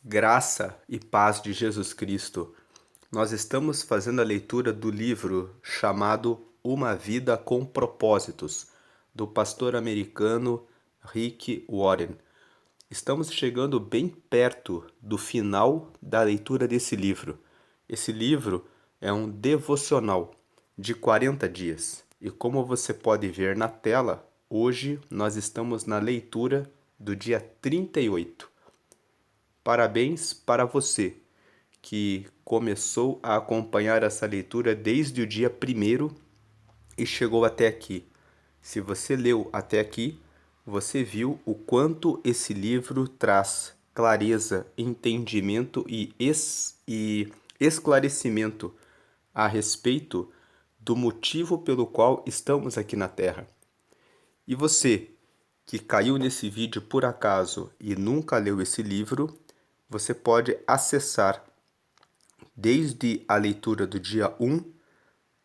Graça e paz de Jesus Cristo. Nós estamos fazendo a leitura do livro chamado Uma Vida com Propósitos, do pastor americano Rick Warren. Estamos chegando bem perto do final da leitura desse livro. Esse livro é um devocional de 40 dias. E como você pode ver na tela, hoje nós estamos na leitura do dia 38. Parabéns para você que começou a acompanhar essa leitura desde o dia 1º e chegou até aqui. Se você leu até aqui, você viu o quanto esse livro traz clareza, entendimento e esclarecimento a respeito do motivo pelo qual estamos aqui na Terra. E você que caiu nesse vídeo por acaso e nunca leu esse livro, você pode acessar desde a leitura do dia 1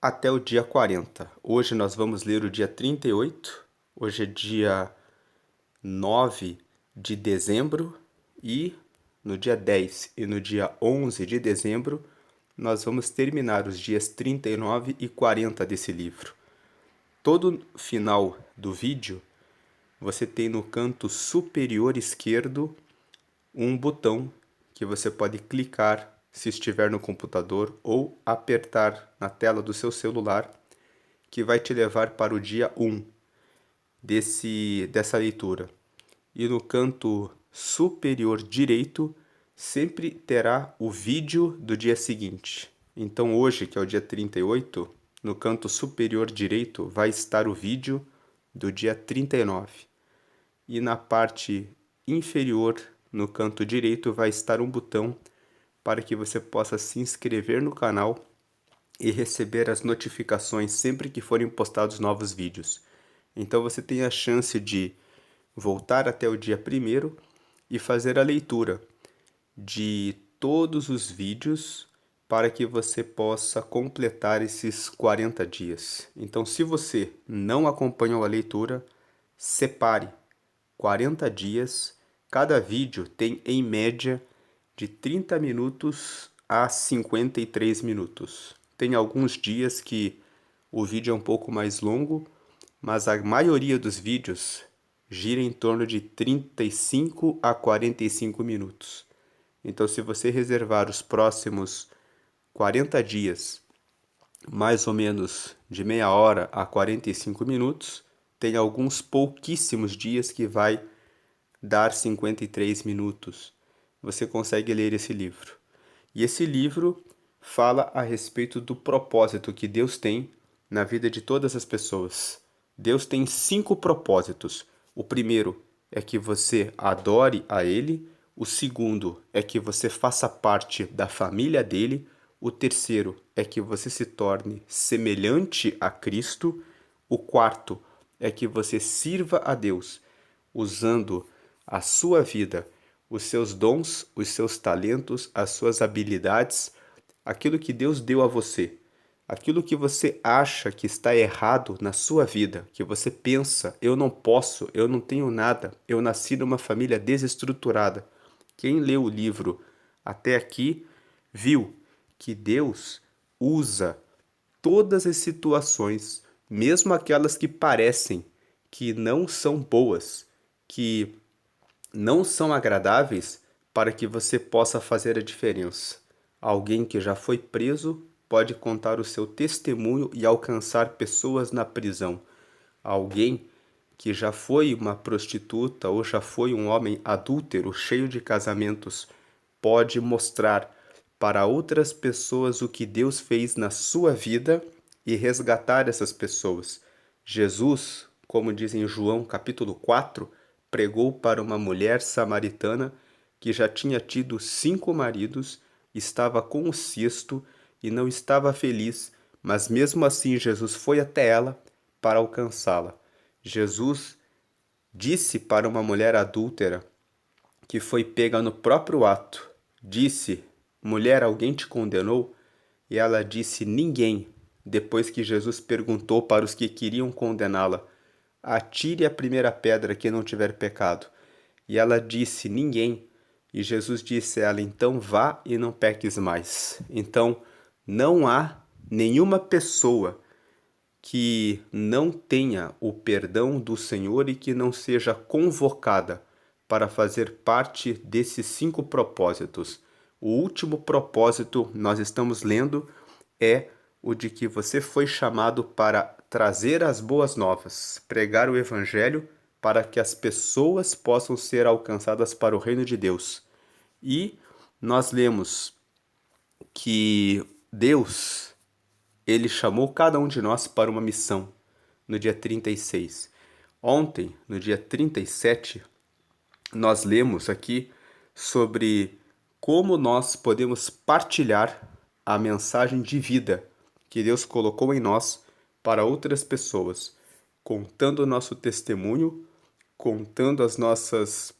até o dia 40. Hoje nós vamos ler o dia 38, hoje é dia 9 de dezembro e no dia 10 e no dia 11 de dezembro nós vamos terminar os dias 39 e 40 desse livro. Todo final do vídeo você tem no canto superior esquerdo um botão que você pode clicar se estiver no computador ou apertar na tela do seu celular, que vai te levar para o dia 1 dessa leitura. E no canto superior direito sempre terá o vídeo do dia seguinte. Então hoje, que é o dia 38, no canto superior direito vai estar o vídeo do dia 39. E na parte inferior, no canto direito, vai estar um botão para que você possa se inscrever no canal e receber as notificações sempre que forem postados novos vídeos. Então você tem a chance de voltar até o dia 1º e fazer a leitura de todos os vídeos para que você possa completar esses 40 dias. Então, se você não acompanhou a leitura, separe 40 dias. Cada vídeo tem, em média, de 30 minutos a 53 minutos. Tem alguns dias que o vídeo é um pouco mais longo, mas a maioria dos vídeos gira em torno de 35 a 45 minutos. Então, se você reservar os próximos 40 dias, mais ou menos de meia hora a 45 minutos, tem alguns pouquíssimos dias que vai dar 53 minutos. Você consegue ler esse livro. E esse livro fala a respeito do propósito que Deus tem na vida de todas as pessoas. Deus tem 5 propósitos. O primeiro é que você adore a Ele. O segundo é que você faça parte da família dele. O terceiro é que você se torne semelhante a Cristo. O quarto é que você sirva a Deus usando a sua vida, os seus dons, os seus talentos, as suas habilidades, aquilo que Deus deu a você, aquilo que você acha que está errado na sua vida, que você pensa, eu não posso, eu não tenho nada, eu nasci numa família desestruturada. Quem leu o livro até aqui viu que Deus usa todas as situações, mesmo aquelas que parecem que não são boas, que não são agradáveis, para que você possa fazer a diferença. Alguém que já foi preso pode contar o seu testemunho e alcançar pessoas na prisão. Alguém que já foi uma prostituta ou já foi um homem adúltero, cheio de casamentos, pode mostrar para outras pessoas o que Deus fez na sua vida e resgatar essas pessoas. Jesus, como diz em João capítulo 4, pregou para uma mulher samaritana que já tinha tido 5 maridos, estava com o sexto e não estava feliz, mas mesmo assim Jesus foi até ela para alcançá-la. Jesus disse para uma mulher adúltera que foi pega no próprio ato, disse: mulher, alguém te condenou? E ela disse: ninguém. Depois que Jesus perguntou para os que queriam condená-la: atire a primeira pedra que não tiver pecado. E ela disse: ninguém. E Jesus disse a ela, então vá e não peques mais. Então, não há nenhuma pessoa que não tenha o perdão do Senhor e que não seja convocada para fazer parte desses 5 propósitos. O último propósito, nós estamos lendo, é o de que você foi chamado para trazer as boas novas, pregar o evangelho para que as pessoas possam ser alcançadas para o reino de Deus. E nós lemos que Deus, ele chamou cada um de nós para uma missão no dia 36. Ontem, no dia 37, nós lemos aqui sobre como nós podemos partilhar a mensagem de vida que Deus colocou em nós para outras pessoas, contando o nosso testemunho, contando as nossas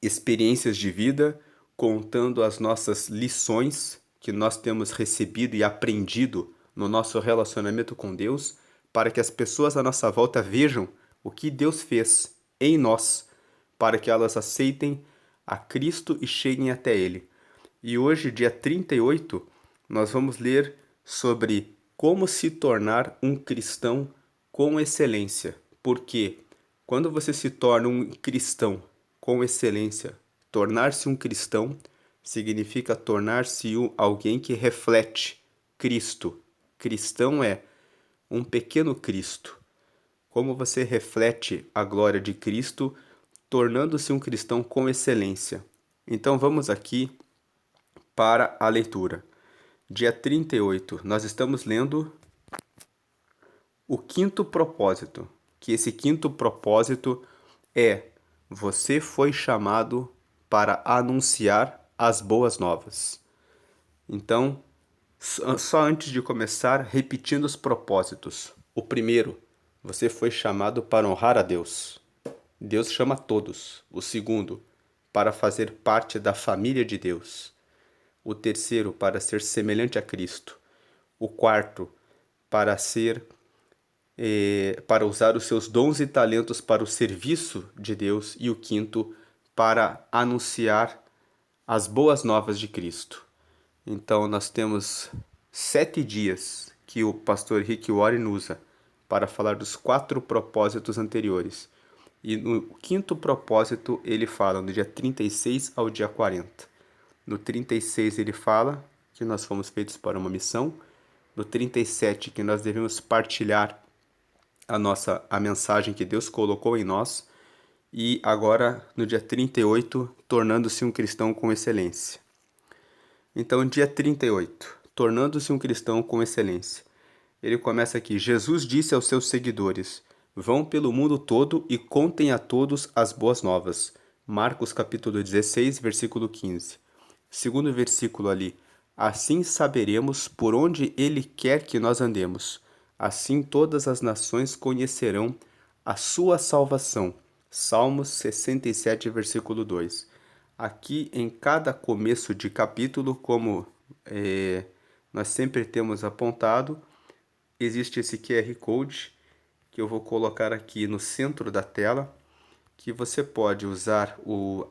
experiências de vida, contando as nossas lições que nós temos recebido e aprendido no nosso relacionamento com Deus, para que as pessoas à nossa volta vejam o que Deus fez em nós, para que elas aceitem a Cristo e cheguem até Ele. E hoje, dia 38, nós vamos ler sobre como se tornar um cristão com excelência. Porque quando você se torna um cristão com excelência, tornar-se um cristão significa tornar-se alguém que reflete Cristo. Cristão é um pequeno Cristo. Como você reflete a glória de Cristo, tornando-se um cristão com excelência. Então vamos aqui para a leitura. Dia 38, nós estamos lendo o 5º propósito, que esse 5º propósito é: você foi chamado para anunciar as boas novas. Então, só antes de começar, repetindo os propósitos. O primeiro, você foi chamado para honrar a Deus. Deus chama todos. O segundo, para fazer parte da família de Deus. O terceiro, para ser semelhante a Cristo. O quarto, para usar os seus dons e talentos para o serviço de Deus. E o quinto, para anunciar as boas novas de Cristo. Então, nós temos 7 dias que o pastor Rick Warren usa para falar dos 4 propósitos anteriores. E no 5º propósito, ele fala no dia 36 ao dia 40. No 36, ele fala que nós fomos feitos para uma missão. No 37, que nós devemos partilhar a mensagem que Deus colocou em nós. E agora, no dia 38, tornando-se um cristão com excelência. Então, dia 38, tornando-se um cristão com excelência. Ele começa aqui: Jesus disse aos seus seguidores: vão pelo mundo todo e contem a todos as boas novas. Marcos capítulo 16, versículo 15. Segundo versículo ali: assim saberemos por onde Ele quer que nós andemos. Assim todas as nações conhecerão a sua salvação. Salmos 67, versículo 2. Aqui em cada começo de capítulo, como nós sempre temos apontado, existe esse QR Code que eu vou colocar aqui no centro da tela, que você pode usar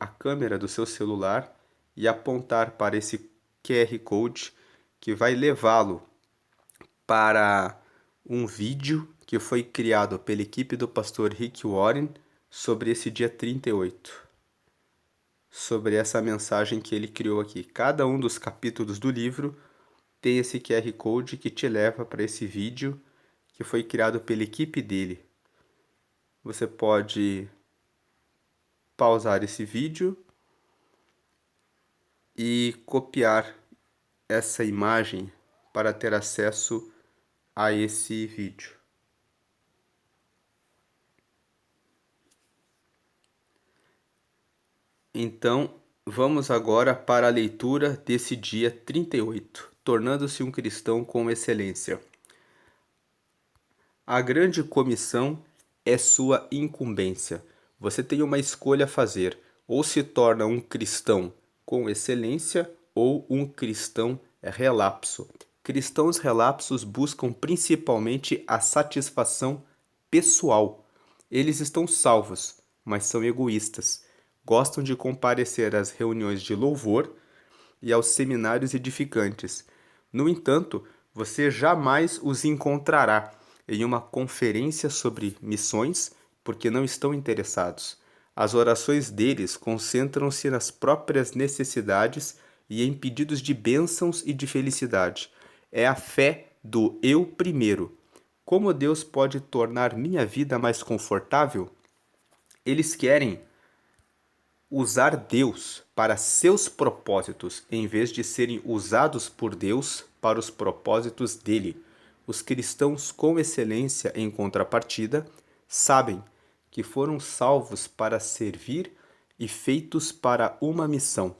a câmera do seu celular e apontar para esse QR Code, que vai levá-lo para um vídeo que foi criado pela equipe do pastor Rick Warren sobre esse dia 38. Sobre essa mensagem que ele criou aqui. Cada um dos capítulos do livro tem esse QR Code que te leva para esse vídeo que foi criado pela equipe dele. Você pode pausar esse vídeo e copiar essa imagem para ter acesso a esse vídeo. Então, vamos agora para a leitura desse dia 38, tornando-se um cristão com excelência. A grande comissão é sua incumbência. Você tem uma escolha a fazer: ou se torna um cristão com excelência ou um cristão relapso. Cristãos relapsos buscam principalmente a satisfação pessoal. Eles estão salvos, mas são egoístas. gostam de comparecer às reuniões de louvor e aos seminários edificantes. No entanto, você jamais os encontrará em uma conferência sobre missões, porque não estão interessados. As orações deles concentram-se nas próprias necessidades e em pedidos de bênçãos e de felicidade. É a fé do eu primeiro. Como Deus pode tornar minha vida mais confortável? Eles querem usar Deus para seus propósitos, em vez de serem usados por Deus para os propósitos dele. Os cristãos com excelência, em contrapartida, sabem que foram salvos para servir e feitos para uma missão.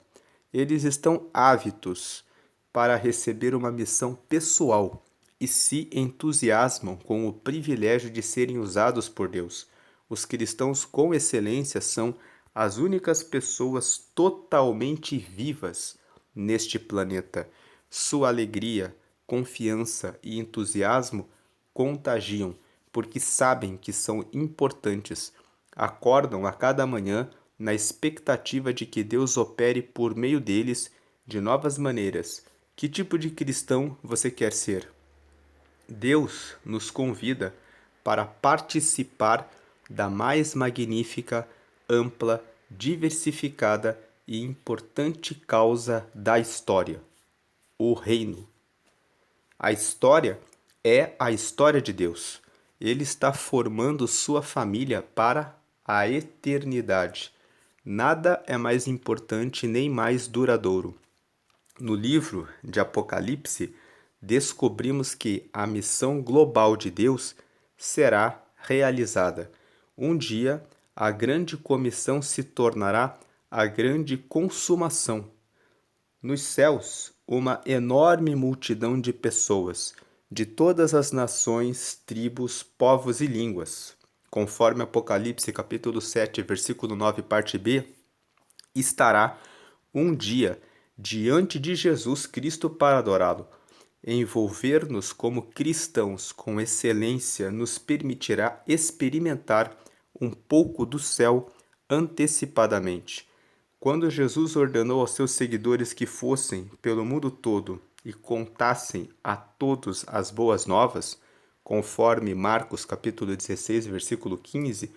Eles estão ávidos para receber uma missão pessoal e se entusiasmam com o privilégio de serem usados por Deus. Os cristãos com excelência são as únicas pessoas totalmente vivas neste planeta. Sua alegria, confiança e entusiasmo contagiam, porque sabem que são importantes. Acordam a cada manhã na expectativa de que Deus opere por meio deles de novas maneiras. Que tipo de cristão você quer ser? Deus nos convida para participar da mais magnífica, ampla, diversificada e importante causa da história, o reino. A história é a história de Deus. Ele está formando sua família para a eternidade. Nada é mais importante nem mais duradouro. No livro de Apocalipse, descobrimos que a missão global de Deus será realizada. Um dia, a grande comissão se tornará a grande consumação. Nos céus, uma enorme multidão de pessoas, de todas as nações, tribos, povos e línguas, conforme Apocalipse capítulo 7, versículo 9, parte B, estará um dia diante de Jesus Cristo para adorá-lo. Envolver-nos como cristãos com excelência nos permitirá experimentar um pouco do céu antecipadamente. Quando Jesus ordenou aos seus seguidores que fossem pelo mundo todo e contassem a todos as boas novas, conforme Marcos capítulo 16, versículo 15,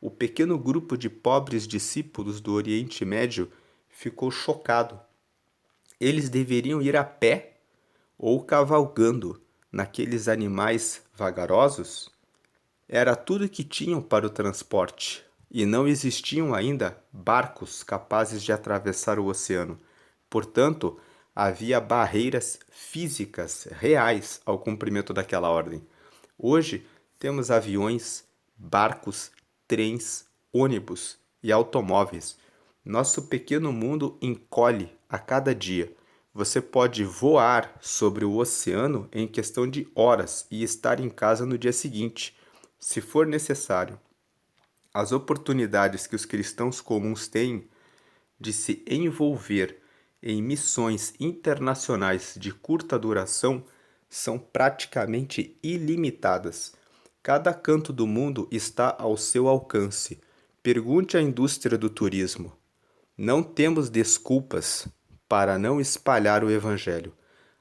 o pequeno grupo de pobres discípulos do Oriente Médio ficou chocado. Eles deveriam ir a pé ou cavalgando naqueles animais vagarosos? Era tudo que tinham para o transporte, e não existiam ainda barcos capazes de atravessar o oceano. Portanto, havia barreiras físicas reais ao cumprimento daquela ordem. Hoje, temos aviões, barcos, trens, ônibus e automóveis. Nosso pequeno mundo encolhe a cada dia. Você pode voar sobre o oceano em questão de horas e estar em casa no dia seguinte, se for necessário. As oportunidades que os cristãos comuns têm de se envolver em missões internacionais de curta duração são praticamente ilimitadas. Cada canto do mundo está ao seu alcance. Pergunte à indústria do turismo. Não temos desculpas para não espalhar o Evangelho.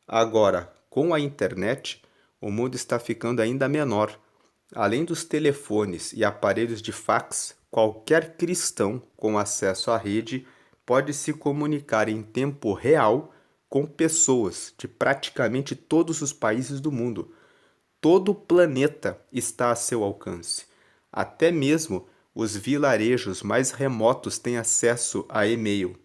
Agora, com a internet, o mundo está ficando ainda menor. Além dos telefones e aparelhos de fax, qualquer cristão com acesso à rede pode se comunicar em tempo real com pessoas de praticamente todos os países do mundo. Todo o planeta está a seu alcance. Até mesmo os vilarejos mais remotos têm acesso a e-mail.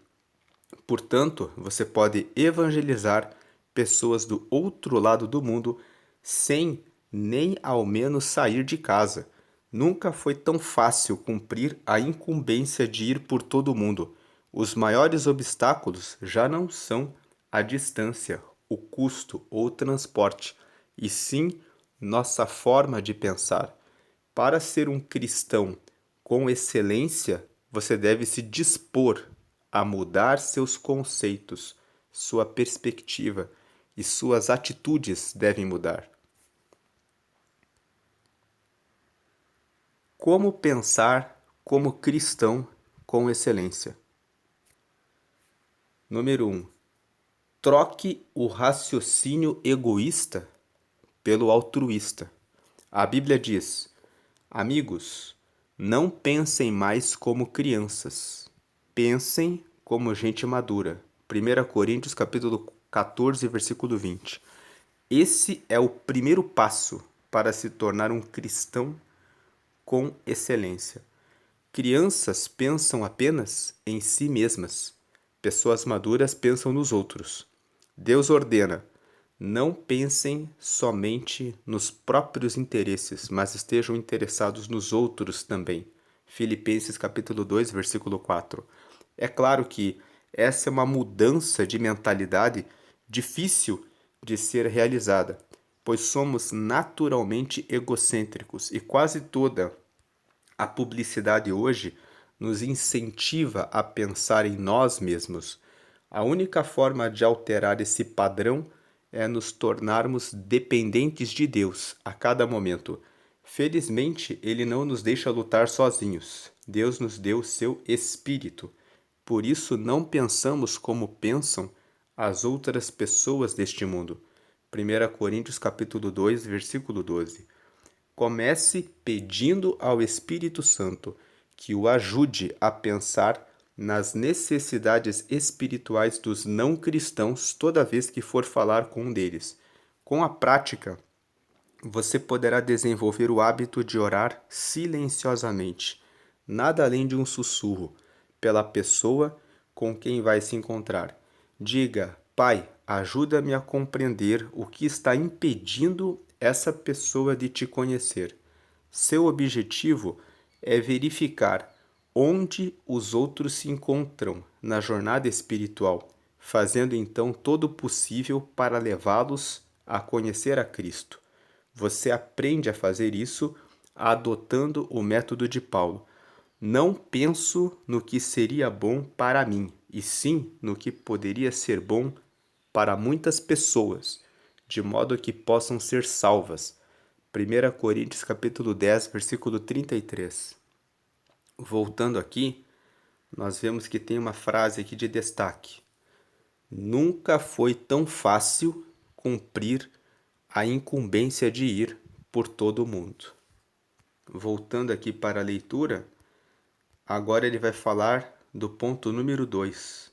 Portanto, você pode evangelizar pessoas do outro lado do mundo sem nem ao menos sair de casa. Nunca foi tão fácil cumprir a incumbência de ir por todo o mundo. Os maiores obstáculos já não são a distância, o custo ou o transporte, e sim nossa forma de pensar. Para ser um cristão com excelência, você deve se dispor a mudar seus conceitos, sua perspectiva e suas atitudes devem mudar. Como pensar como cristão com excelência. Número 1. Troque o raciocínio egoísta pelo altruísta. A Bíblia diz: amigos, não pensem mais como crianças, pensem como gente madura. 1 Coríntios capítulo 14, versículo 20. Esse é o primeiro passo para se tornar um cristão com excelência. Crianças pensam apenas em si mesmas. Pessoas maduras pensam nos outros. Deus ordena: não pensem somente nos próprios interesses, mas estejam interessados nos outros também. Filipenses capítulo 2, versículo 4. É claro que essa é uma mudança de mentalidade difícil de ser realizada, pois somos naturalmente egocêntricos e quase toda a publicidade hoje nos incentiva a pensar em nós mesmos. A única forma de alterar esse padrão é nos tornarmos dependentes de Deus a cada momento. Felizmente, Ele não nos deixa lutar sozinhos. Deus nos deu seu Espírito. Por isso, não pensamos como pensam as outras pessoas deste mundo. 1 Coríntios capítulo 2, versículo 12. Comece pedindo ao Espírito Santo que o ajude a pensar nas necessidades espirituais dos não cristãos toda vez que for falar com um deles. Com a prática, você poderá desenvolver o hábito de orar silenciosamente, nada além de um sussurro, pela pessoa com quem vai se encontrar. Diga: Pai, ajuda-me a compreender o que está impedindo essa pessoa de te conhecer. Seu objetivo é verificar onde os outros se encontram na jornada espiritual, fazendo então todo o possível para levá-los a conhecer a Cristo. Você aprende a fazer isso adotando o método de Paulo. Não penso no que seria bom para mim, e sim no que poderia ser bom para muitas pessoas, de modo que possam ser salvas. 1 Coríntios capítulo 10, versículo 33. Voltando aqui, nós vemos que tem uma frase aqui de destaque. Nunca foi tão fácil cumprir a incumbência de ir por todo o mundo. Voltando aqui para a leitura, agora ele vai falar do ponto número 2.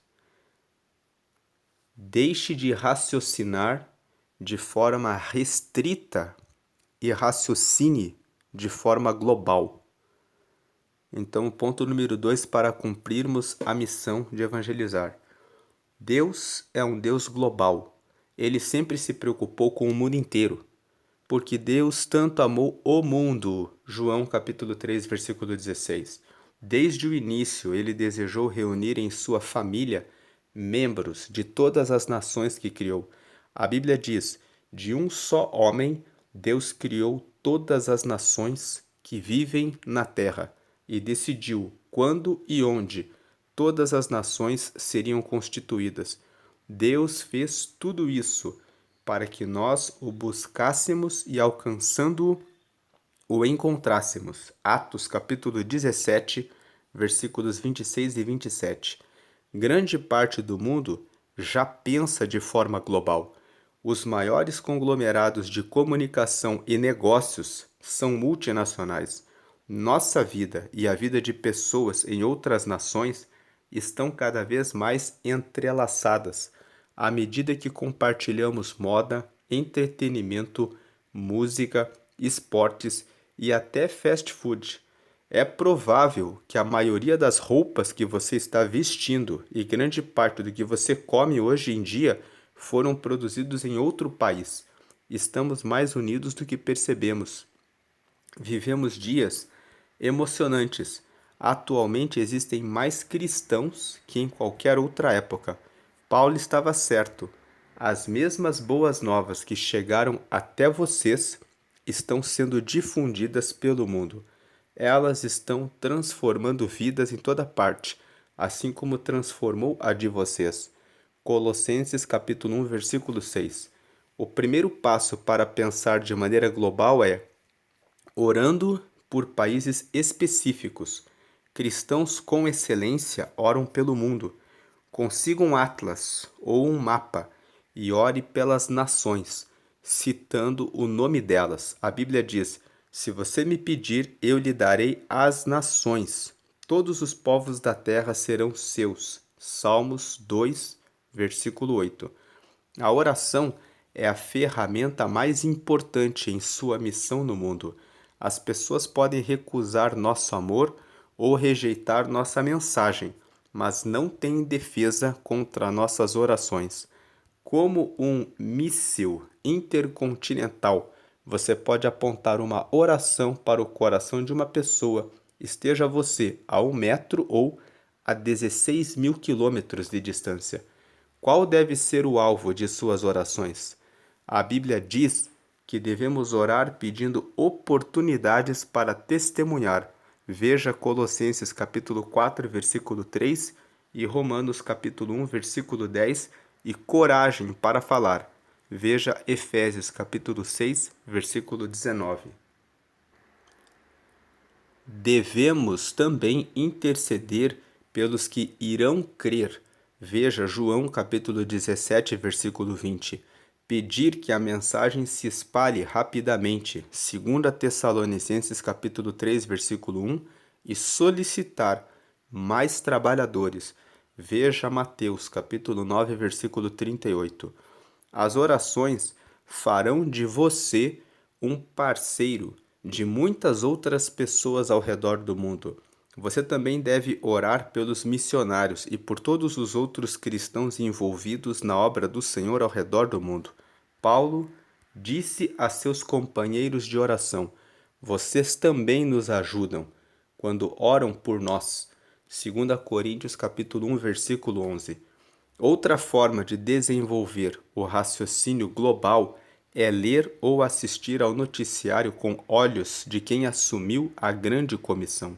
Deixe de raciocinar de forma restrita e raciocine de forma global. Então, o ponto número 2 para cumprirmos a missão de evangelizar. Deus é um Deus global. Ele sempre se preocupou com o mundo inteiro. Porque Deus tanto amou o mundo. João capítulo 3, versículo 16. Desde o início, ele desejou reunir em sua família membros de todas as nações que criou. A Bíblia diz: de um só homem, Deus criou todas as nações que vivem na terra e decidiu quando e onde todas as nações seriam constituídas. Deus fez tudo isso para que nós o buscássemos e, alcançando-o, o encontrássemos. Atos capítulo 17, versículos 26 e 27. Grande parte do mundo já pensa de forma global. Os maiores conglomerados de comunicação e negócios são multinacionais. Nossa vida e a vida de pessoas em outras nações estão cada vez mais entrelaçadas à medida que compartilhamos moda, entretenimento, música, esportes e até fast food. É provável que a maioria das roupas que você está vestindo e grande parte do que você come hoje em dia foram produzidos em outro país. Estamos mais unidos do que percebemos. Vivemos dias emocionantes. Atualmente existem mais cristãos que em qualquer outra época. Paulo estava certo. As mesmas boas novas que chegaram até vocês estão sendo difundidas pelo mundo. Elas estão transformando vidas em toda parte, assim como transformou a de vocês. Colossenses capítulo 1, versículo 6. O primeiro passo para pensar de maneira global é orando por países específicos, Cristãos com excelência oram pelo mundo. Consiga um atlas ou um mapa e ore pelas nações, citando o nome delas. A Bíblia diz: se você me pedir, eu lhe darei as nações. Todos os povos da terra serão seus. Salmos 2, versículo 8. A oração é a ferramenta mais importante em sua missão no mundo. As pessoas podem recusar nosso amor ou rejeitar nossa mensagem, mas não têm defesa contra nossas orações. Como um míssil intercontinental, você pode apontar uma oração para o coração de uma pessoa, esteja você a 1 metro ou a 16 mil quilômetros de distância. Qual deve ser o alvo de suas orações? A Bíblia diz que devemos orar pedindo oportunidades para testemunhar. Veja Colossenses capítulo 4, versículo 3 e Romanos capítulo 1, versículo 10 e coragem para falar. Veja Efésios capítulo 6, versículo 19. Devemos também interceder pelos que irão crer. Veja João capítulo 17, versículo 20. Pedir que a mensagem se espalhe rapidamente. 2 Tessalonicenses capítulo 3, versículo 1. E solicitar mais trabalhadores. Veja Mateus capítulo 9, versículo 38. As orações farão de você um parceiro de muitas outras pessoas ao redor do mundo. Você também deve orar pelos missionários e por todos os outros cristãos envolvidos na obra do Senhor ao redor do mundo. Paulo disse a seus companheiros de oração: vocês também nos ajudam quando oram por nós. 2 Coríntios capítulo 1, versículo 11. Outra forma de desenvolver o raciocínio global é ler ou assistir ao noticiário com olhos de quem assumiu a grande comissão.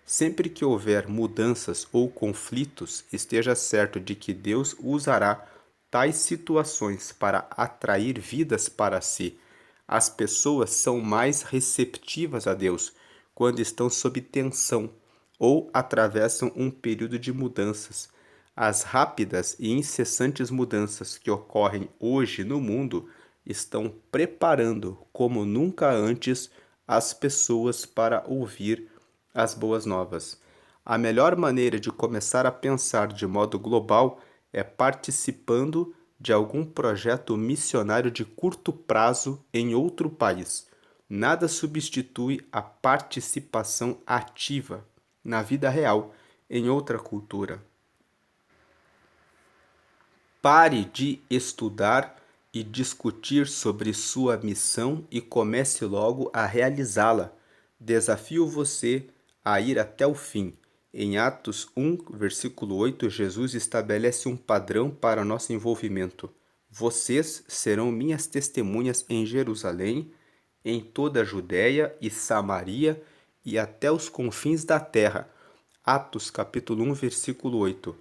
Sempre que houver mudanças ou conflitos, esteja certo de que Deus usará tais situações para atrair vidas para si. As pessoas são mais receptivas a Deus quando estão sob tensão ou atravessam um período de mudanças. As rápidas e incessantes mudanças que ocorrem hoje no mundo estão preparando, como nunca antes, as pessoas para ouvir as boas novas. A melhor maneira de começar a pensar de modo global é participando de algum projeto missionário de curto prazo em outro país. Nada substitui a participação ativa na vida real em outra cultura. Pare de estudar e discutir sobre sua missão e comece logo a realizá-la. Desafio você a ir até o fim. Em Atos 1, versículo 8, Jesus estabelece um padrão para nosso envolvimento. Vocês serão minhas testemunhas em Jerusalém, em toda a Judéia e Samaria e até os confins da terra. Atos capítulo 1, versículo 8.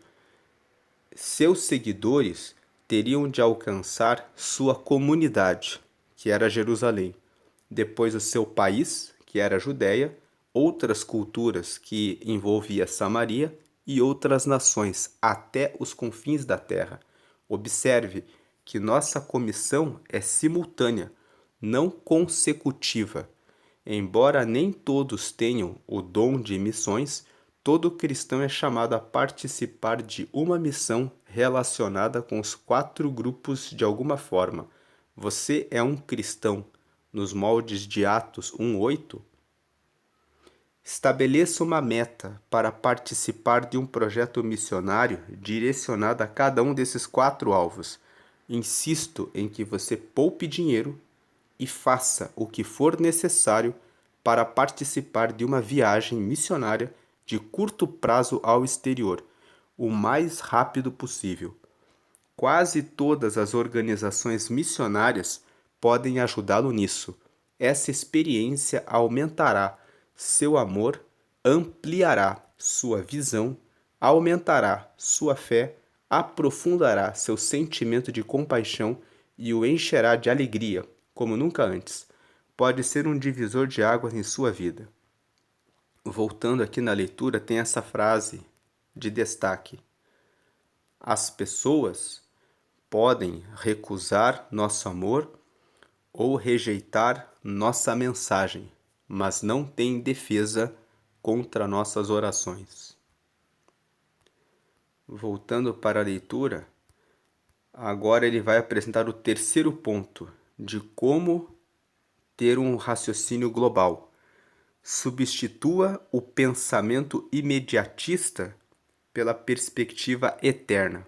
Seus seguidores teriam de alcançar sua comunidade, que era Jerusalém, depois o seu país, que era a Judéia, outras culturas, que envolvia Samaria, e outras nações, até os confins da terra. Observe que nossa comissão é simultânea, não consecutiva. Embora nem todos tenham o dom de missões, todo cristão é chamado a participar de uma missão relacionada com os 4 grupos de alguma forma. Você é um cristão nos moldes de Atos 1:8? Estabeleça uma meta para participar de um projeto missionário direcionado a cada um desses 4 alvos. Insisto em que você poupe dinheiro e faça o que for necessário para participar de uma viagem missionária de curto prazo ao exterior, o mais rápido possível. Quase todas as organizações missionárias podem ajudá-lo nisso. Essa experiência aumentará seu amor, ampliará sua visão, aumentará sua fé, aprofundará seu sentimento de compaixão e o encherá de alegria, como nunca antes. Pode ser um divisor de águas em sua vida. Voltando aqui na leitura, tem essa frase de destaque: as pessoas podem recusar nosso amor ou rejeitar nossa mensagem, mas não têm defesa contra nossas orações. Voltando para a leitura, agora ele vai apresentar o terceiro ponto de como ter um raciocínio global. Substitua o pensamento imediatista pela perspectiva eterna.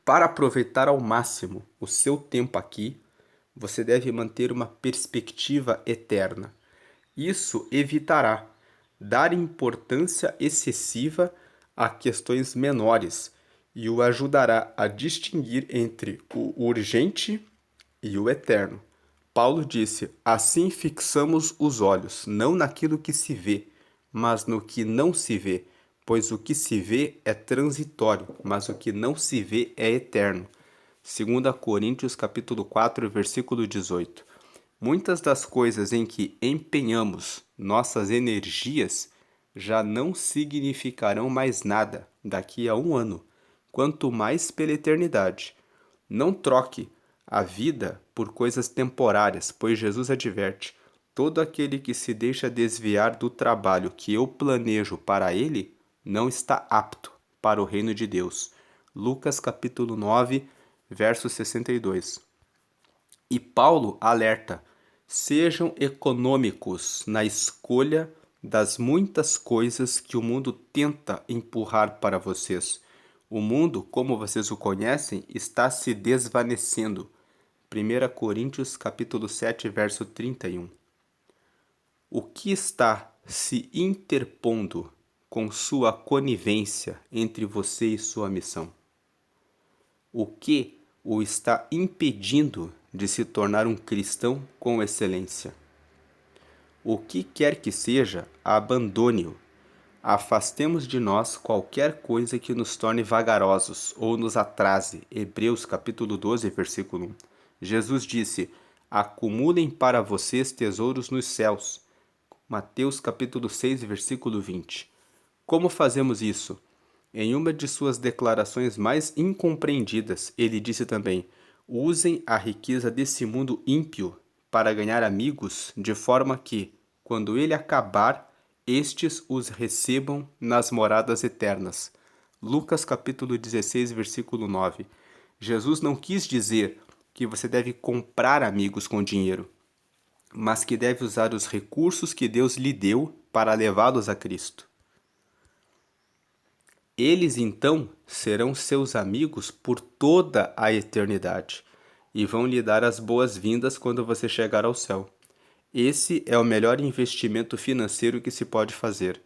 Para aproveitar ao máximo o seu tempo aqui, você deve manter uma perspectiva eterna. Isso evitará dar importância excessiva a questões menores e o ajudará a distinguir entre o urgente e o eterno. Paulo disse: assim fixamos os olhos, não naquilo que se vê, mas no que não se vê, pois o que se vê é transitório, mas o que não se vê é eterno. 2 Coríntios capítulo 4, versículo 18. Muitas das coisas em que empenhamos nossas energias já não significarão mais nada daqui a um ano, quanto mais pela eternidade. Não troque a vida por coisas temporárias, pois Jesus adverte: todo aquele que se deixa desviar do trabalho que eu planejo para ele não está apto para o reino de Deus. Lucas capítulo 9, verso 62. E Paulo alerta: sejam econômicos na escolha das muitas coisas que o mundo tenta empurrar para vocês. O mundo, como vocês o conhecem, está se desvanecendo. 1 Coríntios capítulo 7, verso 31. O que está se interpondo com sua conivência entre você e sua missão? O que o está impedindo de se tornar um cristão com excelência? O que quer que seja, abandone-o. Afastemos de nós qualquer coisa que nos torne vagarosos ou nos atrase. Hebreus capítulo 12, versículo 1. Jesus disse: acumulem para vocês tesouros nos céus. Mateus capítulo 6, versículo 20. Como fazemos isso? Em uma de suas declarações mais incompreendidas, ele disse também: usem a riqueza desse mundo ímpio para ganhar amigos, de forma que, quando ele acabar, estes os recebam nas moradas eternas. Lucas capítulo 16, versículo 9. Jesus não quis dizer que você deve comprar amigos com dinheiro, mas que deve usar os recursos que Deus lhe deu para levá-los a Cristo. Eles então serão seus amigos por toda a eternidade e vão lhe dar as boas-vindas quando você chegar ao céu. Esse é o melhor investimento financeiro que se pode fazer.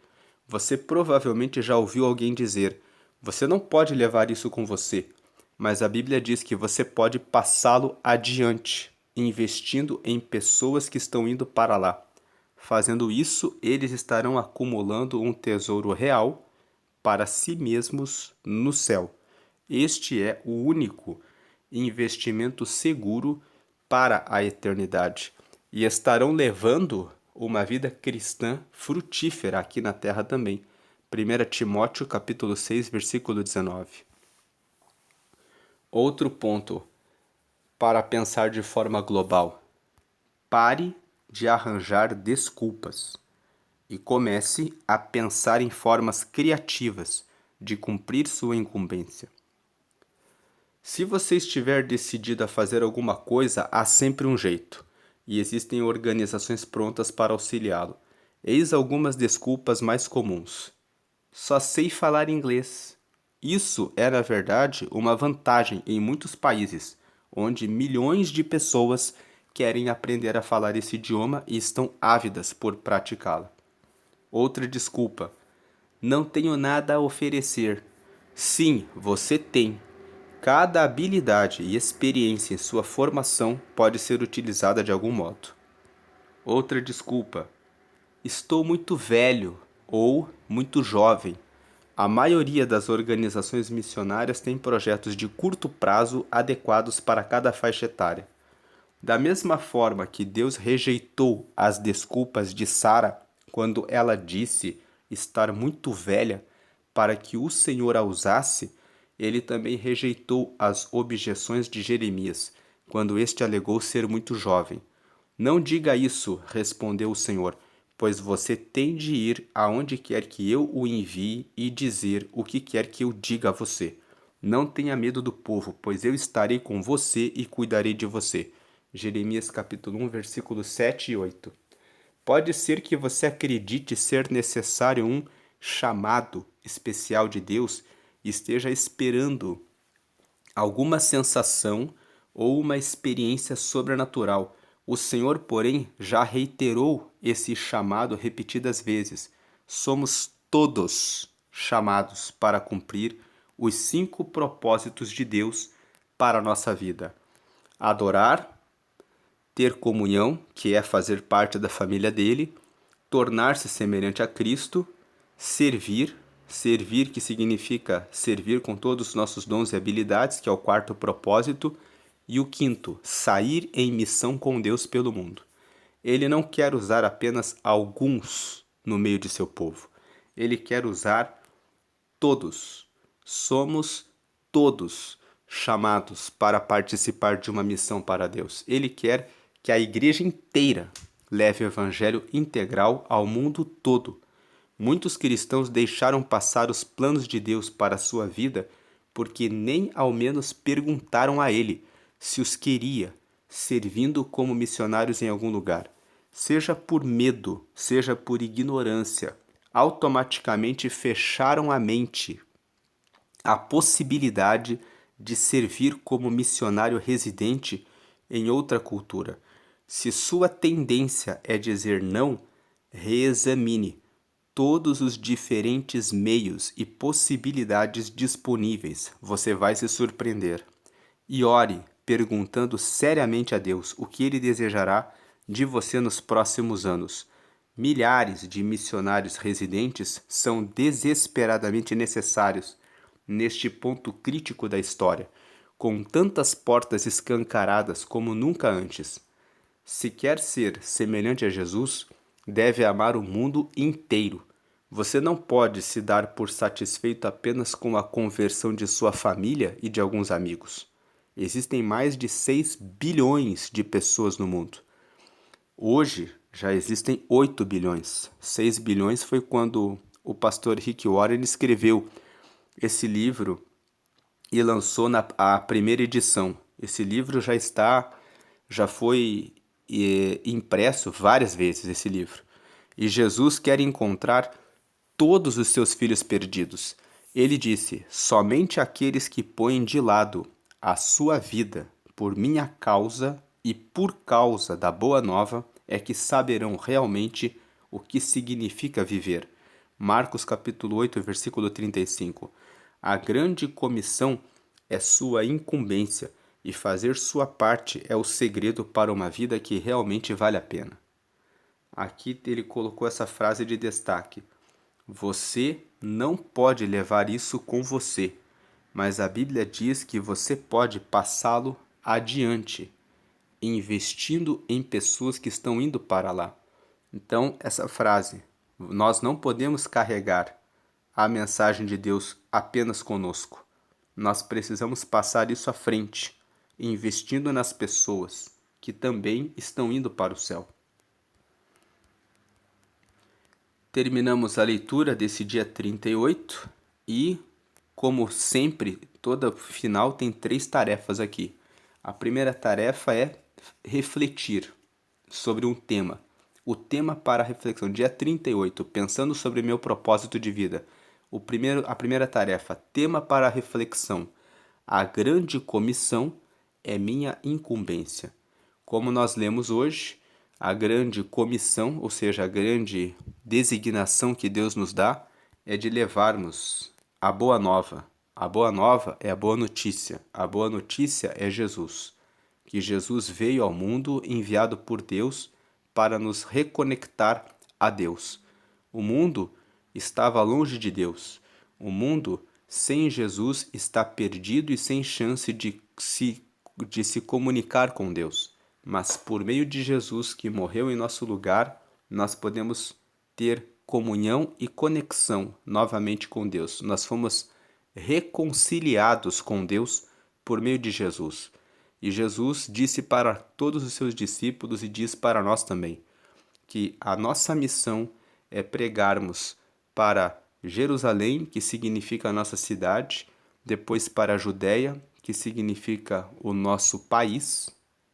Você provavelmente já ouviu alguém dizer: você não pode levar isso com você, mas a Bíblia diz que você pode passá-lo adiante, investindo em pessoas que estão indo para lá. Fazendo isso, eles estarão acumulando um tesouro real para si mesmos no céu. Este é o único investimento seguro para a eternidade e estarão levando uma vida cristã frutífera aqui na terra também. 1 Timóteo capítulo 6, versículo 19. Outro ponto para pensar de forma global: pare de arranjar desculpas e comece a pensar em formas criativas de cumprir sua incumbência. Se você estiver decidido a fazer alguma coisa, há sempre um jeito, e existem organizações prontas para auxiliá-lo. Eis algumas desculpas mais comuns: só sei falar inglês. Isso é, na verdade, uma vantagem em muitos países, onde milhões de pessoas querem aprender a falar esse idioma e estão ávidas por praticá-lo. Outra desculpa: não tenho nada a oferecer. Sim, você tem. Cada habilidade e experiência em sua formação pode ser utilizada de algum modo. Outra desculpa: estou muito velho ou muito jovem. A maioria das organizações missionárias tem projetos de curto prazo adequados para cada faixa etária. Da mesma forma que Deus rejeitou as desculpas de Sara quando ela disse estar muito velha para que o Senhor a usasse, ele também rejeitou as objeções de Jeremias, quando este alegou ser muito jovem. Não diga isso, respondeu o Senhor, pois você tem de ir aonde quer que eu o envie e dizer o que quer que eu diga a você. Não tenha medo do povo, pois eu estarei com você e cuidarei de você. Jeremias capítulo 1, versículos 7 e 8. Pode ser que você acredite ser necessário um chamado especial de Deus e esteja esperando alguma sensação ou uma experiência sobrenatural. O Senhor, porém, já reiterou esse chamado repetidas vezes. Somos todos chamados para cumprir os 5 propósitos de Deus para a nossa vida: adorar, ter comunhão, que é fazer parte da família dele, tornar-se semelhante a Cristo, servir, servir que significa servir com todos os nossos dons e habilidades, que é o 4º propósito, e o 5º, sair em missão com Deus pelo mundo. Ele não quer usar apenas alguns no meio de seu povo. Ele quer usar todos. Somos todos chamados para participar de uma missão para Deus. Ele quer que a igreja inteira leve o evangelho integral ao mundo todo. Muitos cristãos deixaram passar os planos de Deus para a sua vida porque nem ao menos perguntaram a ele se os queria, servindo como missionários em algum lugar. Seja por medo, seja por ignorância, automaticamente fecharam a mente à possibilidade de servir como missionário residente em outra cultura. Se sua tendência é dizer não, reexamine todos os diferentes meios e possibilidades disponíveis. Você vai se surpreender. E ore, perguntando seriamente a Deus o que Ele desejará de você nos próximos anos. Milhares de missionários residentes são desesperadamente necessários neste ponto crítico da história, com tantas portas escancaradas como nunca antes. Se quer ser semelhante a Jesus, deve amar o mundo inteiro. Você não pode se dar por satisfeito apenas com a conversão de sua família e de alguns amigos. Existem mais de 6 bilhões de pessoas no mundo. Hoje já existem 8 bilhões. 6 bilhões foi quando o pastor Rick Warren escreveu esse livro e lançou a primeira edição. Esse livro já foi impresso várias vezes, esse livro. E Jesus quer encontrar todos os seus filhos perdidos. Ele disse: somente aqueles que põem de lado a sua vida por minha causa e por causa da boa nova é que saberão realmente o que significa viver. Marcos capítulo 8, versículo 35. A grande comissão é sua incumbência e fazer sua parte é o segredo para uma vida que realmente vale a pena. Aqui ele colocou essa frase de destaque: você não pode levar isso com você, mas a Bíblia diz que você pode passá-lo adiante, investindo em pessoas que estão indo para lá. Então, essa frase, nós não podemos carregar a mensagem de Deus apenas conosco. Nós precisamos passar isso à frente, investindo nas pessoas que também estão indo para o céu. Terminamos a leitura desse dia 38 e, como sempre, toda final tem 3 tarefas aqui. A primeira tarefa é refletir sobre um tema. O tema para a reflexão, dia 38, pensando sobre meu propósito de vida. A primeira tarefa, tema para a reflexão. A grande comissão é minha incumbência. Como nós lemos hoje, a grande comissão, ou seja, a grande designação que Deus nos dá, é de levarmos a boa nova. A boa nova é a boa notícia. A boa notícia é Jesus. Que Jesus veio ao mundo enviado por Deus para nos reconectar a Deus. O mundo estava longe de Deus. O mundo sem Jesus está perdido e sem chance de se comunicar com Deus. Mas por meio de Jesus, que morreu em nosso lugar, nós podemos ter comunhão e conexão novamente com Deus. Nós fomos reconciliados com Deus por meio de Jesus. E Jesus disse para todos os seus discípulos e diz para nós também que a nossa missão é pregarmos para Jerusalém, que significa a nossa cidade, depois para a Judéia, que significa o nosso país,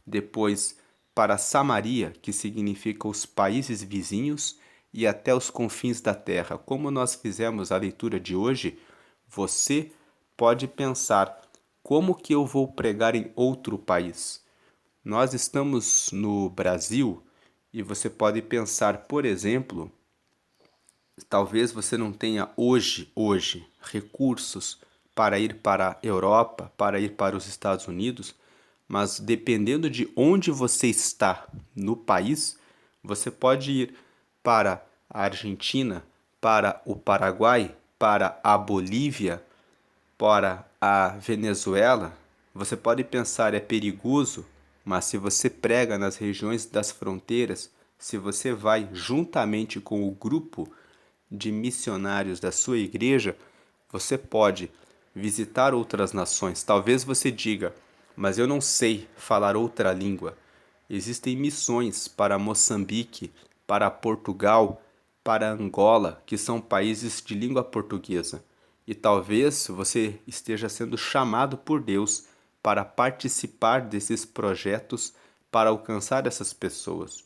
depois para Samaria, que significa os países vizinhos, e até os confins da terra. Como nós fizemos a leitura de hoje, você pode pensar: como que eu vou pregar em outro país? Nós estamos no Brasil e você pode pensar, por exemplo, talvez você não tenha hoje recursos para ir para a Europa, para ir para os Estados Unidos, mas dependendo de onde você está no país, você pode ir para a Argentina, para o Paraguai, para a Bolívia, para a Venezuela. Você pode pensar, é perigoso, mas se você prega nas regiões das fronteiras, se você vai juntamente com o grupo de missionários da sua igreja, você pode visitar outras nações. Talvez você diga: mas eu não sei falar outra língua. Existem missões para Moçambique, para Portugal, para Angola, que são países de língua portuguesa. E talvez você esteja sendo chamado por Deus para participar desses projetos para alcançar essas pessoas.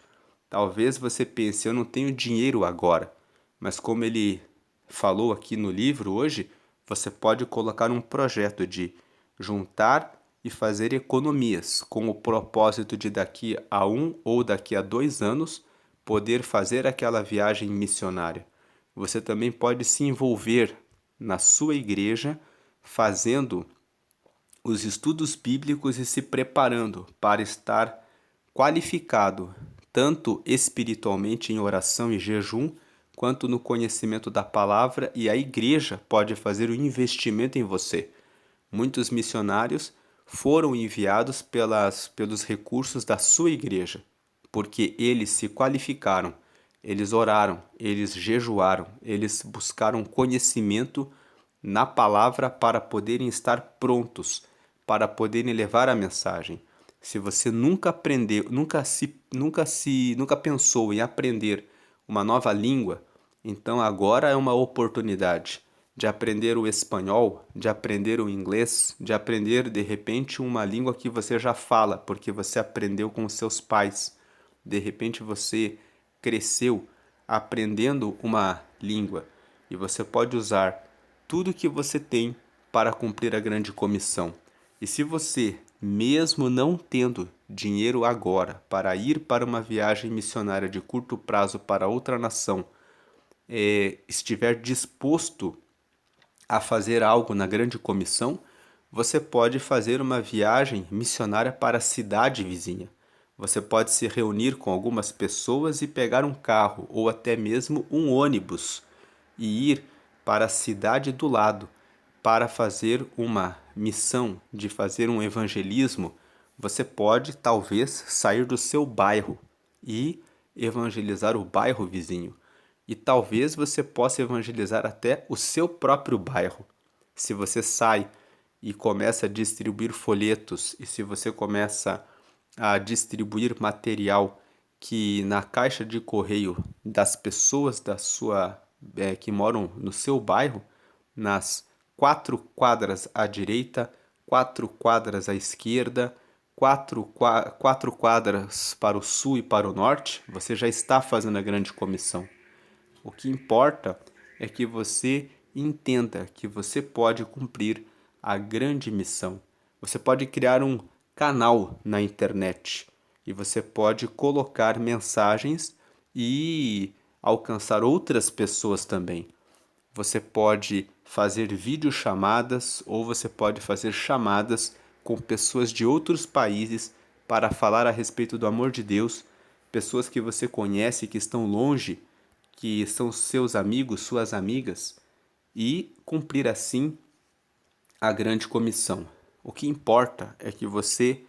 Talvez você pense: eu não tenho dinheiro agora, mas como ele falou aqui no livro hoje, você pode colocar um projeto de juntar e fazer economias com o propósito de daqui a 1 ou daqui a 2 anos poder fazer aquela viagem missionária. Você também pode se envolver na sua igreja fazendo os estudos bíblicos e se preparando para estar qualificado tanto espiritualmente em oração e jejum, quanto no conhecimento da palavra, e a igreja pode fazer o investimento em você. Muitos missionários foram enviados pelos recursos da sua igreja, porque eles se qualificaram, eles oraram, eles jejuaram, eles buscaram conhecimento na palavra para poderem estar prontos, para poderem levar a mensagem. Se você nunca aprendeu, nunca pensou em aprender uma nova língua, então agora é uma oportunidade de aprender o espanhol, de aprender o inglês, de aprender de repente uma língua que você já fala, porque você aprendeu com os seus pais. De repente você cresceu aprendendo uma língua e você pode usar tudo que você tem para cumprir a grande comissão. E se você, mesmo não tendo dinheiro agora para ir para uma viagem missionária de curto prazo para outra nação, estiver disposto a fazer algo na grande comissão, você pode fazer uma viagem missionária para a cidade vizinha. Você pode se reunir com algumas pessoas e pegar um carro ou até mesmo um ônibus e ir para a cidade do lado para fazer uma missão, de fazer um evangelismo. Você pode talvez sair do seu bairro e evangelizar o bairro vizinho. E talvez você possa evangelizar até o seu próprio bairro. Se você sai e começa a distribuir folhetos, e se você começa a distribuir material que na caixa de correio das pessoas que moram no seu bairro, nas 4 quadras à direita, 4 quadras à esquerda, quatro quadras para o sul e para o norte, você já está fazendo a grande comissão. O que importa é que você entenda que você pode cumprir a grande missão. Você pode criar um canal na internet e você pode colocar mensagens e alcançar outras pessoas também. Você pode fazer videochamadas ou você pode fazer chamadas com pessoas de outros países para falar a respeito do amor de Deus, pessoas que você conhece que estão longe, que são seus amigos, suas amigas, e cumprir assim a grande comissão. O que importa é que você,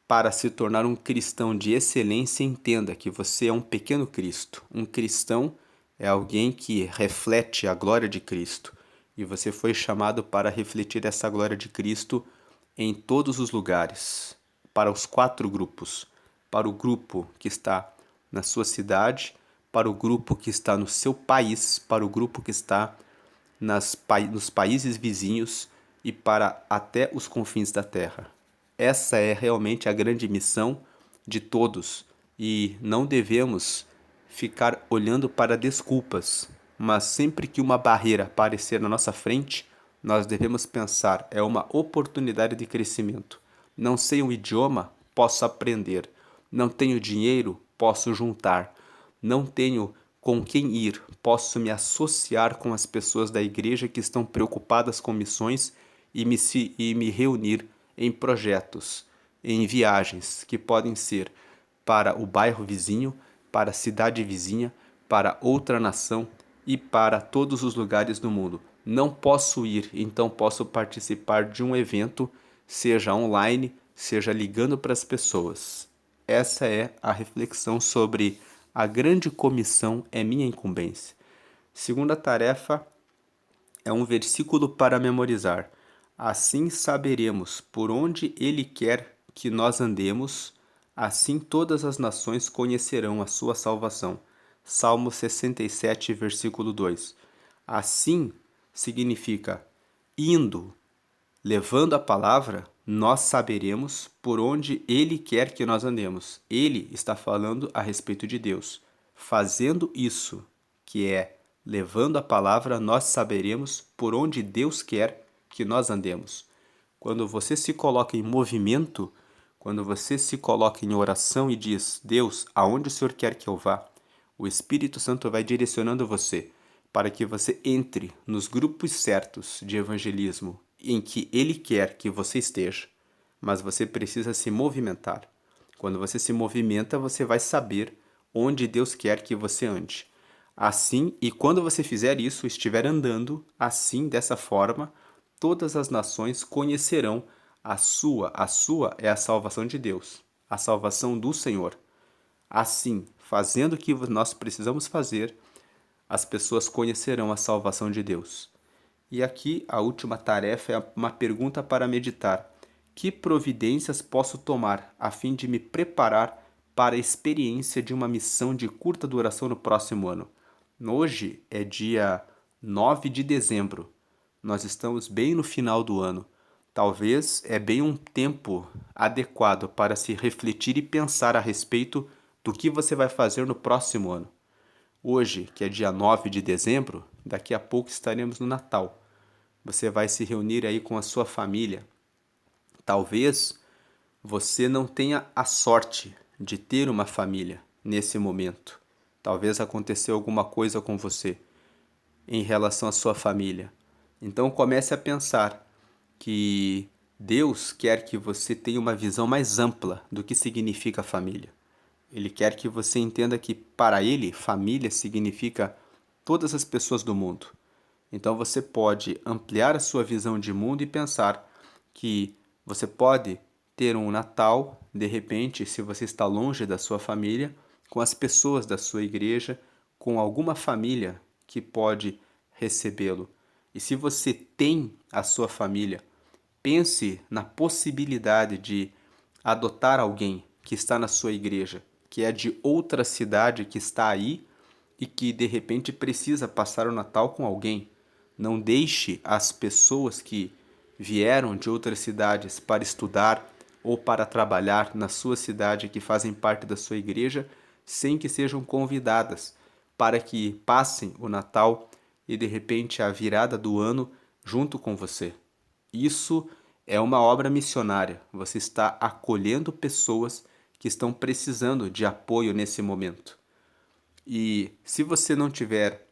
para se tornar um cristão de excelência, entenda que você é um pequeno Cristo, um cristão é alguém que reflete a glória de Cristo. E você foi chamado para refletir essa glória de Cristo em todos os lugares, para os 4 grupos, para o grupo que está na sua cidade, para o grupo que está no seu país, para o grupo que está nos países vizinhos e para até os confins da terra. Essa é realmente a grande missão de todos e não devemos ficar olhando para desculpas, mas sempre que uma barreira aparecer na nossa frente, nós devemos pensar, é uma oportunidade de crescimento. Não sei um idioma, posso aprender. Não tenho dinheiro, posso juntar. Não tenho com quem ir, posso me associar com as pessoas da igreja que estão preocupadas com missões e me reunir em projetos, em viagens que podem ser para o bairro vizinho, para a cidade vizinha, para outra nação e para todos os lugares do mundo. Não posso ir, então posso participar de um evento, seja online, seja ligando para as pessoas. Essa é a reflexão sobre a grande comissão é minha incumbência. Segunda tarefa é um versículo para memorizar. Assim saberemos por onde Ele quer que nós andemos, assim todas as nações conhecerão a sua salvação. Salmo 67, versículo 2. Assim significa indo, levando a palavra, nós saberemos por onde Ele quer que nós andemos. Ele está falando a respeito de Deus. Fazendo isso, que é levando a palavra, nós saberemos por onde Deus quer que nós andemos. Quando você se coloca em movimento, quando você se coloca em oração e diz, Deus, aonde o Senhor quer que eu vá? O Espírito Santo vai direcionando você para que você entre nos grupos certos de evangelismo em que Ele quer que você esteja, mas você precisa se movimentar. Quando você se movimenta, você vai saber onde Deus quer que você ande. Assim, e quando você fizer isso, estiver andando assim, dessa forma, todas as nações conhecerão a sua. A sua é a salvação de Deus, a salvação do Senhor. Assim, fazendo o que nós precisamos fazer, as pessoas conhecerão a salvação de Deus. E aqui a última tarefa é uma pergunta para meditar. Que providências posso tomar a fim de me preparar para a experiência de uma missão de curta duração no próximo ano? Hoje é dia 9 de dezembro. Nós estamos bem no final do ano. Talvez é bem um tempo adequado para se refletir e pensar a respeito do que você vai fazer no próximo ano. Hoje, que é dia 9 de dezembro, daqui a pouco estaremos no Natal. Você vai se reunir aí com a sua família. Talvez você não tenha a sorte de ter uma família nesse momento. Talvez aconteceu alguma coisa com você em relação à sua família. Então comece a pensar que Deus quer que você tenha uma visão mais ampla do que significa família. Ele quer que você entenda que para ele, família significa todas as pessoas do mundo. Então você pode ampliar a sua visão de mundo e pensar que você pode ter um Natal, de repente, se você está longe da sua família, com as pessoas da sua igreja, com alguma família que pode recebê-lo. E se você tem a sua família, pense na possibilidade de adotar alguém que está na sua igreja, que é de outra cidade que está aí e que de repente precisa passar o Natal com alguém. Não deixe as pessoas que vieram de outras cidades para estudar ou para trabalhar na sua cidade que fazem parte da sua igreja sem que sejam convidadas para que passem o Natal e de repente a virada do ano junto com você. Isso é uma obra missionária. Você está acolhendo pessoas que estão precisando de apoio nesse momento. E se você não tiver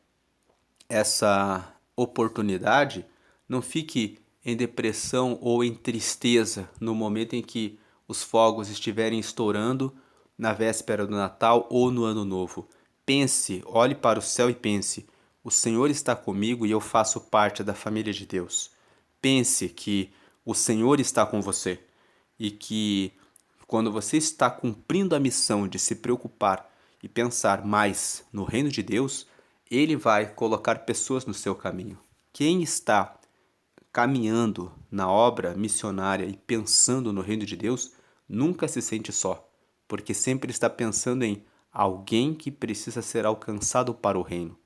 essa oportunidade, não fique em depressão ou em tristeza no momento em que os fogos estiverem estourando na véspera do Natal ou no Ano Novo. Pense, olhe para o céu e pense: o Senhor está comigo e eu faço parte da família de Deus. Pense que o Senhor está com você e que quando você está cumprindo a missão de se preocupar e pensar mais no reino de Deus, Ele vai colocar pessoas no seu caminho. Quem está caminhando na obra missionária e pensando no reino de Deus, nunca se sente só, porque sempre está pensando em alguém que precisa ser alcançado para o reino.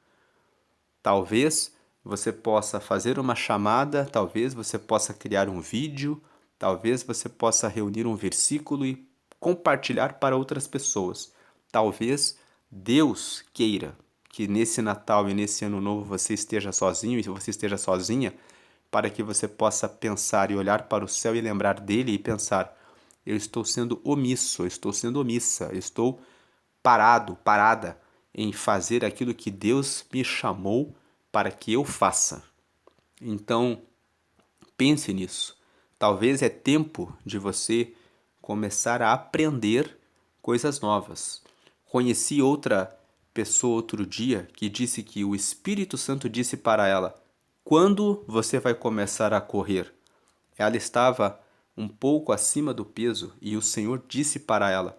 Talvez você possa fazer uma chamada, talvez você possa criar um vídeo, talvez você possa reunir um versículo e compartilhar para outras pessoas. Talvez Deus queira que nesse Natal e nesse Ano Novo você esteja sozinho e você esteja sozinha, para que você possa pensar e olhar para o céu e lembrar dele e pensar: eu estou sendo omisso, eu estou sendo omissa, eu estou parada em fazer aquilo que Deus me chamou para que eu faça. Então, pense nisso. Talvez é tempo de você começar a aprender coisas novas. Conheci outra pessoa outro dia que disse que o Espírito Santo disse para ela: quando você vai começar a correr? Ela estava um pouco acima do peso e o Senhor disse para ela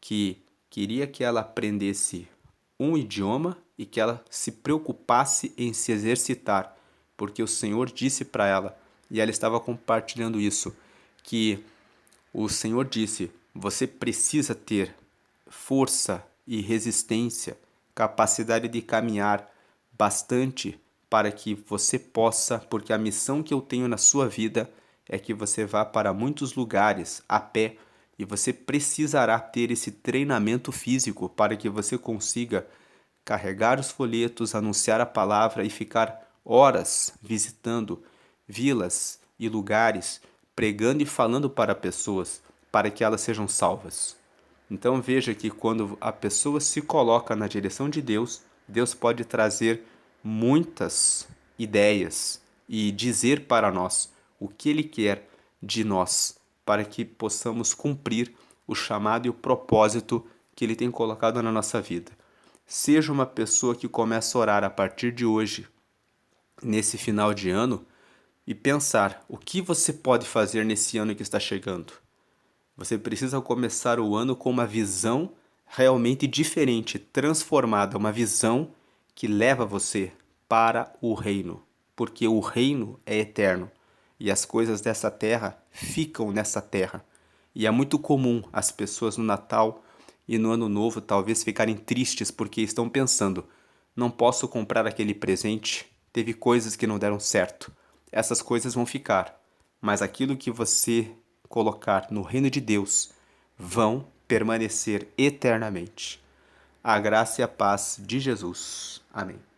que queria que ela aprendesse um idioma e que ela se preocupasse em se exercitar, porque o Senhor disse para ela, e ela estava compartilhando isso, que o Senhor disse: você precisa ter força e resistência, capacidade de caminhar bastante para que você possa, porque a missão que eu tenho na sua vida é que você vá para muitos lugares a pé e você precisará ter esse treinamento físico para que você consiga carregar os folhetos, anunciar a palavra e ficar horas visitando vilas e lugares, pregando e falando para pessoas, para que elas sejam salvas. Então veja que quando a pessoa se coloca na direção de Deus, Deus pode trazer muitas ideias e dizer para nós o que Ele quer de nós, para que possamos cumprir o chamado e o propósito que Ele tem colocado na nossa vida. Seja uma pessoa que começa a orar a partir de hoje, nesse final de ano, e pensar o que você pode fazer nesse ano que está chegando. Você precisa começar o ano com uma visão realmente diferente, transformada, uma visão que leva você para o reino, porque o reino é eterno e as coisas dessa terra ficam nessa terra. E é muito comum as pessoas no Natal e no Ano Novo talvez ficarem tristes porque estão pensando: não posso comprar aquele presente, teve coisas que não deram certo. Essas coisas vão ficar, mas aquilo que você colocar no reino de Deus vão permanecer eternamente. A graça e a paz de Jesus. Amém.